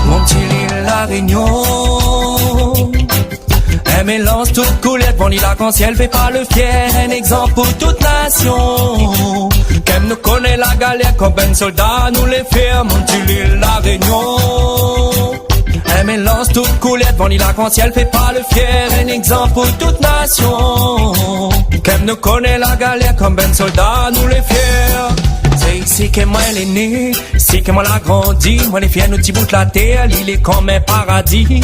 Mon petit l'île La Réunion, un mélange toute coulette, bon il l'arc-en-ciel fait pas le fier, un exemple pour toute nation. Qu'aime nous connaît la galère comme ben soldat nous les fait, mon petit l'île La Réunion. Un mélange toute coulette, bon il l'arc-en-ciel fait pas le fier, un exemple pour toute nation. Qu'aime nous connaît la galère comme ben soldat nous les fait. C'est ici que moi elle est née, ici que moi l'a grandi. Moi les fiers nous petits bouts de la terre, l'île est comme un paradis.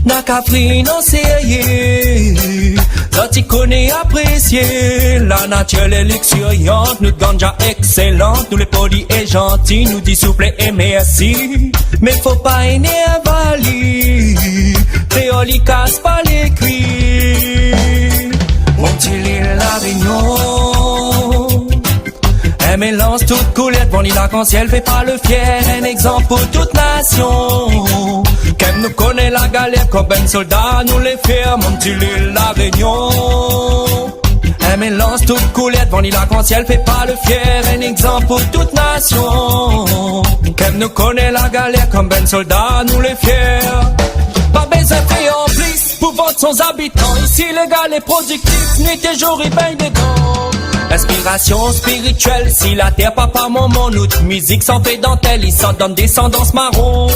N'a qu'à pris non sérieux, là tu connais apprécier. La nature est luxuriante, nous ganja excellente. Nous les polis et gentils, nous dit souple et merci. Mais faut pas énervaler, Créole casse pas les cuits. Mon petit l'île La Réunion, un mélange toute coulette, bon il l'arc-en-ciel fait pas le fier, un exemple pour toute nation. Qu'aime nous connaît la galère comme ben soldat nous les fait, mon petit l'île La Réunion. Un mélange toute coulette, bon il l'arc-en-ciel fait pas le fier, un exemple pour toute nation. Qu'aime nous connaît la galère comme ben soldat nous les fait. Pas besoin de faire en plus pour vendre son habitant. Ici légal et productif, nuit et jour et bain dedans. Inspiration spirituelle, si la terre papa maman, notre musique s'en fait dentelle, il s'en donne descendance marron.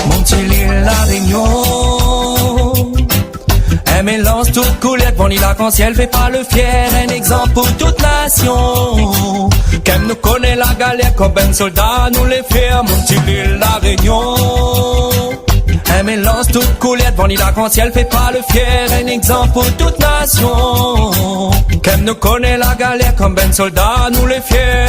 Mon petit l'île La Réunion, un mélange toute coulette, bon il l'arc-en-ciel fait pas le fier, un exemple pour toute nation. Qu'aime nous connaît la galère comme ben soldat nous les fait, mon petit l'île La Réunion. Un mélange toute coulette, bon il l'arc-en-ciel fait pas le fier, un exemple pour toute nation. Qu'aime nous connaît la galère comme ben soldat nous les fiers.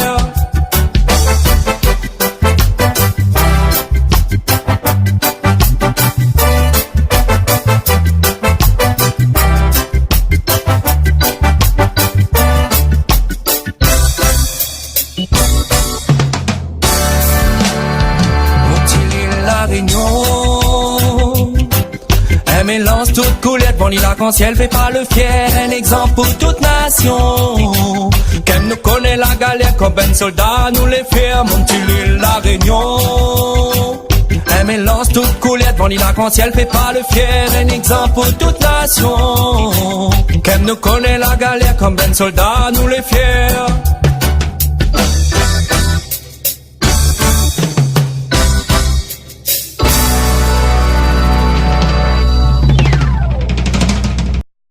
Mon petit l'île La Réunion, un mélange toute coulette, bon il l'arc-en-ciel fait pas le fier, un exemple pour toute nation. Qu'aime nous connaît la galère comme ben soldat nous les fait, mon petit l'île La Réunion. Un mélange toute coulette, bon il l'arc-en-ciel fait pas le fier, un exemple pour toute nation. Qu'aime nous connaît la galère comme ben soldat nous les fiers.